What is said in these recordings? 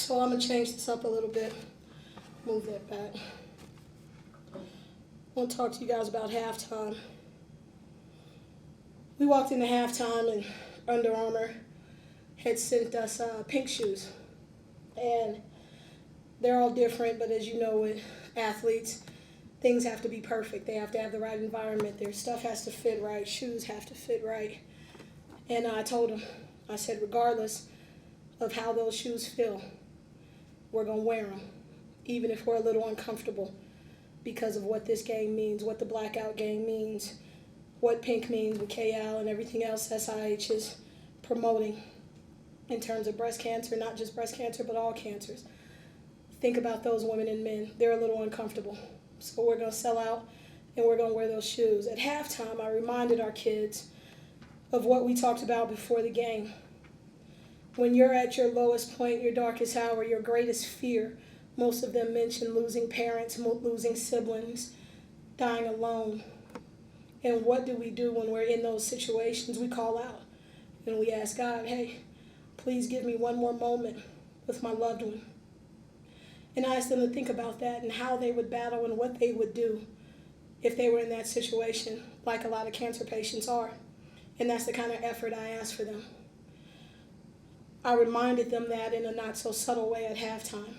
So I'm going to change this up a little bit. Move that back. I want to talk to you guys about halftime. We walked into halftime and Under Armour had sent us pink shoes. And they're all different, but as you know with athletes, things have to be perfect. They have to have the right environment. Their stuff has to fit right. Shoes have to fit right. And I told them, I said, regardless of how those shoes feel, we're going to wear them, even if we're a little uncomfortable because of what this game means, what the blackout game means, what pink means with KL and everything else SIH is promoting in terms of breast cancer, not just breast cancer, but all cancers. Think about those women and men. They're a little uncomfortable. So we're going to sell out and we're going to wear those shoes. At halftime, I reminded our kids of what we talked about before the game. When you're at your lowest point, your darkest hour, your greatest fear, most of them mentioned losing parents, losing siblings, dying alone. And what do we do when we're in those situations? We call out and we ask God, hey, please give me one more moment with my loved one. And I asked them to think about that and how they would battle and what they would do if they were in that situation, like a lot of cancer patients are. And that's the kind of effort I asked for them. I reminded them that in a not so subtle way at halftime.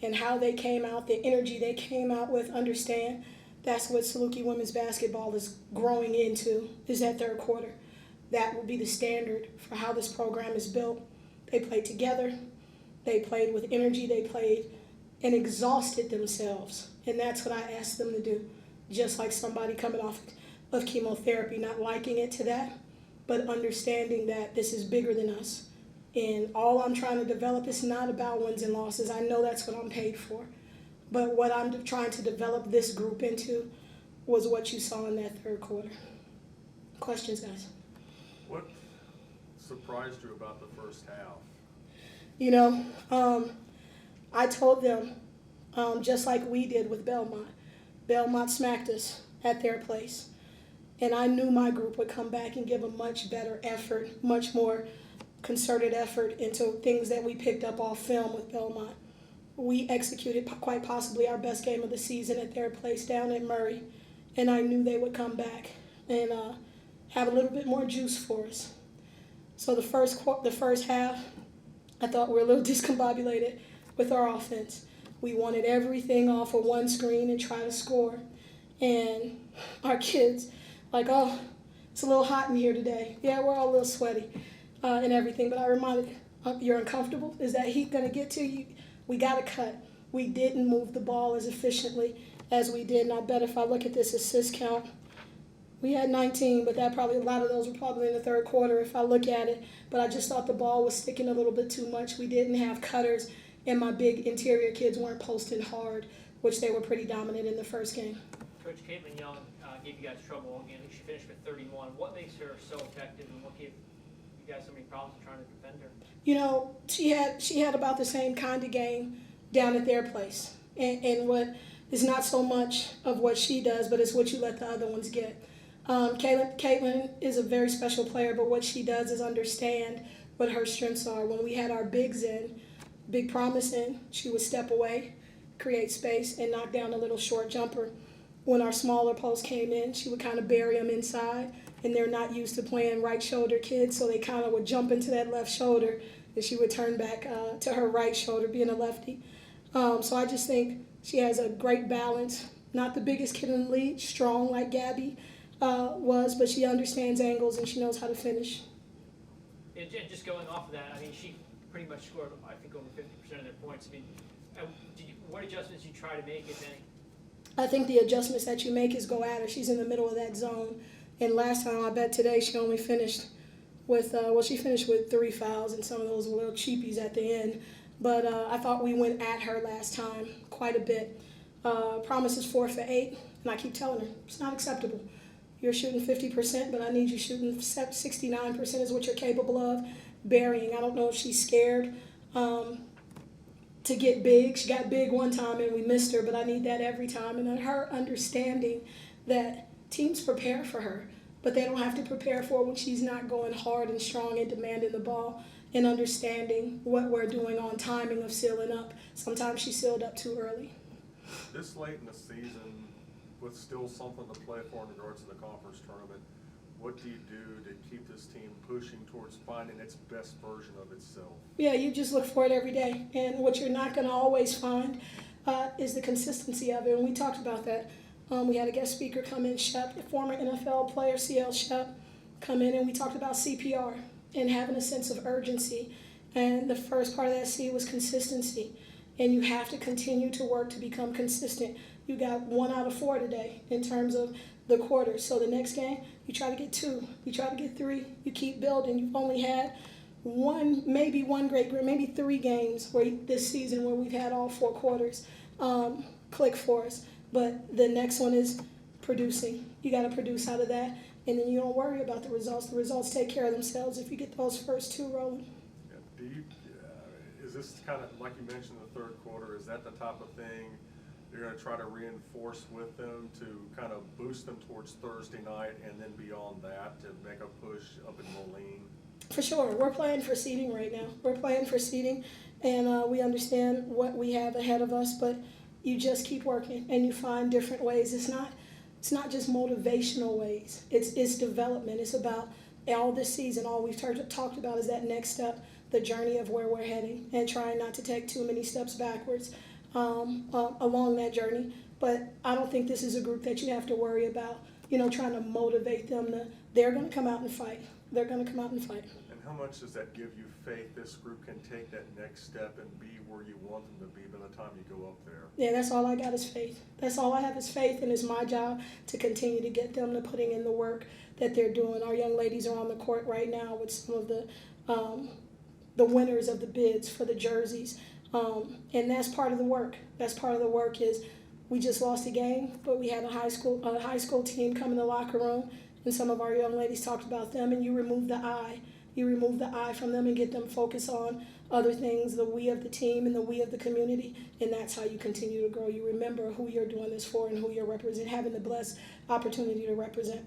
And how they came out, the energy they came out with, understand that's what Saluki women's basketball is growing into, is that third quarter. That will be the standard for how this program is built. They played together, they played with energy, they played and exhausted themselves. And that's what I asked them to do. Just like somebody coming off of chemotherapy, not liking it to that, but understanding that this is bigger than us. And all I'm trying to develop is not about wins and losses. I know that's what I'm paid for. But what I'm trying to develop this group into was what you saw in that third quarter. Questions, guys? What surprised you about the first half? You know, I told them, just like we did with Belmont. Belmont smacked us at their place. And I knew my group would come back and give a much better effort, much more concerted effort into things that we picked up off film with Belmont. We executed quite possibly our best game of the season at their place down at Murray, and I knew they would come back and have a little bit more juice for us. So the first half, I thought we were a little discombobulated with our offense. We wanted everything off of one screen and try to score. And our kids, like, oh, it's a little hot in here today. Yeah, we're all a little sweaty and everything. But I reminded, you're uncomfortable? Is that heat going to get to you? We got to cut. We didn't move the ball as efficiently as we did. And I bet if I look at this assist count, we had 19, but a lot of those were probably in the third quarter if I look at it. But I just thought the ball was sticking a little bit too much. We didn't have cutters, and my big interior kids weren't posting hard, which they were pretty dominant in the first game. Coach Caitlin Young gave you guys trouble again. She finished with 31. What makes her so effective, and what gave you guys so many problems trying to defend her? You know, she had about the same kind of game down at their place. And what is not so much of what she does, but it's what you let the other ones get. Caitlin is a very special player, but what she does is understand what her strengths are. When we had our bigs in, Big Promise in, she would step away, create space, and knock down a little short jumper. When our smaller posts came in, she would kind of bury them inside, and they're not used to playing right shoulder kids, so they kind of would jump into that left shoulder, and she would turn back to her right shoulder, being a lefty. So I just think she has a great balance. Not the biggest kid in the league, strong like Gabby was, but she understands angles and she knows how to finish. And just going off of that, I mean, she pretty much scored, I think, over 50% of their points. I mean, what adjustments do you try to make, if any? I think the adjustments that you make is go at her. She's in the middle of that zone. And last time, I bet today she only finished with, she finished with 3 fouls and some of those little cheapies at the end. But I thought we went at her last time quite a bit. Promise is 4 for 8, and I keep telling her, it's not acceptable. You're shooting 50%, but I need you shooting 69% is what you're capable of. Burying, I don't know if she's scared to get big. She got big one time and we missed her, but I need that every time. And then her understanding that teams prepare for her, but they don't have to prepare for her when she's not going hard and strong and demanding the ball. and understanding what we're doing on timing of sealing up. Sometimes she sealed up too early. This late in the season, with still something to play for in regards to the conference tournament, what do you do to keep this team pushing towards finding its best version of itself? Yeah, you just look for it every day. And what you're not going to always find is the consistency of it. And we talked about that. We had a guest speaker come in, Shep, a former NFL player, CL Shep, come in, and we talked about CPR and having a sense of urgency. And the first part of that C was consistency. And you have to continue to work to become consistent. You got 1 out of 4 today in terms of the quarters. So the next game, you try to get 2, you try to get 3, you keep building. You've only had maybe 3 games this season where we've had all 4 quarters click for us. But the next one is producing. You got to produce out of that, and then you don't worry about the results. The results take care of themselves if you get those first 2 rolling. Yeah, do you, is this kind of, like you mentioned, the third quarter, is that the type of thing you're going to try to reinforce with them to kind of boost them towards Thursday night, and then beyond that to make a push up in Moline? For sure. We're playing for seeding right now. We're playing for seeding, and we understand what we have ahead of us, but you just keep working and you find different ways. It's not just motivational ways. It's development. It's about all this season. All we've talked about is that next step, the journey of where we're heading, and trying not to take too many steps backwards along that journey. But I don't think this is a group that you have to worry about, trying to motivate them. They're going to come out and fight. They're going to come out and fight. And how much does that give you faith this group can take that next step and be where you want them to be by the time you go up there? Yeah, that's all I got is faith. That's all I have is faith, and it's my job to continue to get them to putting in the work that they're doing. Our young ladies are on the court right now with some of the winners of the bids for the jerseys, and that's part of the work. That's part of the work is we just lost a game, but we had a high school team come in the locker room, and some of our young ladies talked about them, and you remove the I. You remove the I from them and get them focused on other things, the we of the team and the we of the community, and that's how you continue to grow. You remember who you're doing this for and who you're representing, having the blessed opportunity to represent.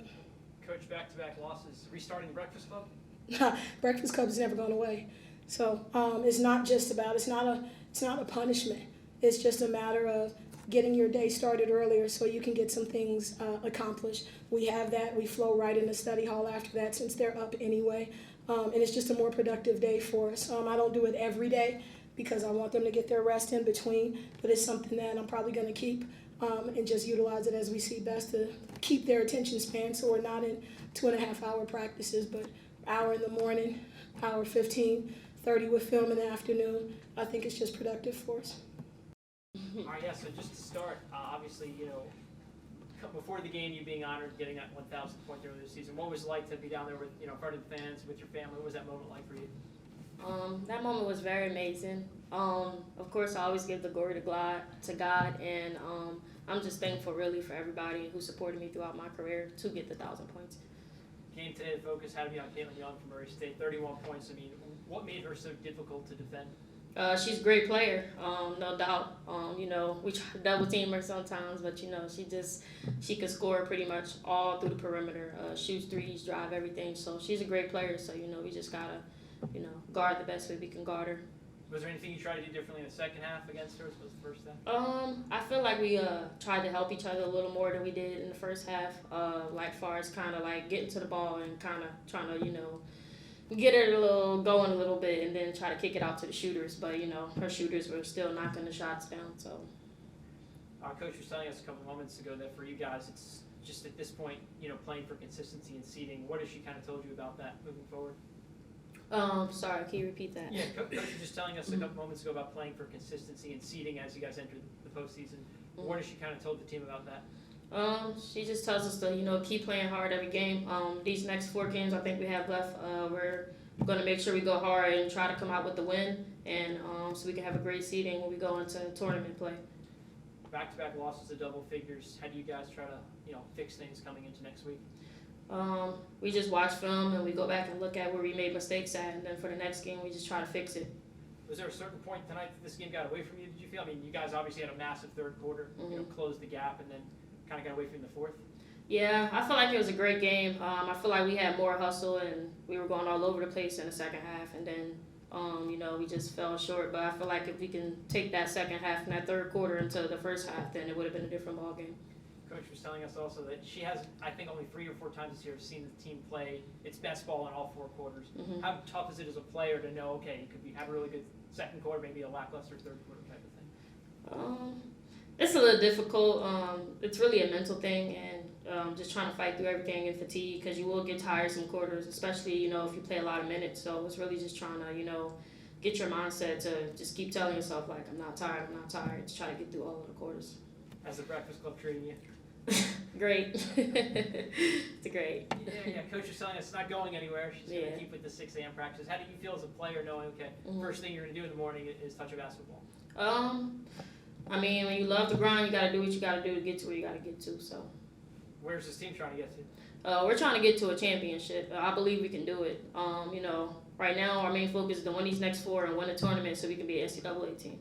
Coach, back-to-back losses, restarting the Breakfast Club? Breakfast Club is never going away. So it's not just about, it's not a punishment. It's just a matter of getting your day started earlier so you can get some things accomplished. We have that. We flow right into study hall after that since they're up anyway. And it's just a more productive day for us. I don't do it every day because I want them to get their rest in between, but it's something that I'm probably going to keep and just utilize it as we see best to keep their attention span so we're not in 2.5-hour practices, but hour in the morning, hour 15, 30 with film in the afternoon. I think it's just productive for us. All right, yeah, so just to start, obviously, before the game, you being honored, getting that 1,000th point there this season, what was it like to be down there with, in front of the fans, with your family? What was that moment like for you? That moment was very amazing. Of course, I always give the glory to God, and I'm just thankful, really, for everybody who supported me throughout my career to get the 1,000 points. Game today, the focus had to be on Caitlin Young from Murray State, 31 points. I mean, what made her so difficult to defend? She's a great player, no doubt. We try to double team her sometimes, but she can score pretty much all through the perimeter, shoots threes, drive everything. So she's a great player. So we just gotta, guard the best way we can guard her. Was there anything you tried to do differently in the second half against her as opposed to the first half? I feel like we tried to help each other a little more than we did in the first half. Like far as kind of like getting to the ball and kind of trying to get her going a little bit and then try to kick it out to the shooters. But, her shooters were still knocking the shots down. So, Our coach was telling us a couple moments ago that for you guys, it's just at this point, playing for consistency and seeding. What has she kind of told you about that moving forward? Sorry, can you repeat that? Yeah, coach was just telling us a couple moments ago about playing for consistency and seeding as you guys enter the postseason. What has she kind of told the team about that? She just tells us to, keep playing hard every game. These next 4 games I think we have left, we're going to make sure we go hard and try to come out with the win, and so we can have a great seeding when we go into tournament play. Back-to-back losses to double figures. How do you guys try to, fix things coming into next week? We just watch film and we go back and look at where we made mistakes at, and then for the next game we just try to fix it. Was there a certain point tonight that this game got away from you? Did you feel? I mean, you guys obviously had a massive third quarter, closed the gap, and then kind of got away from the fourth. Yeah, I feel like it was a great game. I feel like we had more hustle and we were going all over the place in the second half, and then You know, we just fell short. But I feel like if we can take that second half and that third quarter into the first half, then it would have been a different ball game. Coach was telling us also that she has, I think, only 3 or 4 times this year seen the team play its best ball in all 4 quarters. Mhm. How tough is it as a player to know, okay, you could have a really good second quarter, maybe a lackluster third quarter type of thing? It's a little difficult. It's really a mental thing, and just trying to fight through everything and fatigue, because you will get tired some quarters, especially, you know, if you play a lot of minutes. So it's really just trying to, you know, get your mindset to just keep telling yourself, like, I'm not tired, to try to get through all of the quarters. How's the Breakfast Club treating you? Great. It's great. Yeah. Coach was telling us it's not going anywhere. She's going Yeah. to keep with the 6 a.m. practices. How do you feel as a player knowing, okay, Mhm. first thing you're going to do in the morning is touch a basketball? I mean, when you love to grind, you gotta do what you gotta do to get to where you gotta get to. So, Where's this team trying to get to? we're trying to get to a championship. I believe we can do it. You know, right now our main focus is to win these next 4 and win a tournament so we can be an NCAA team.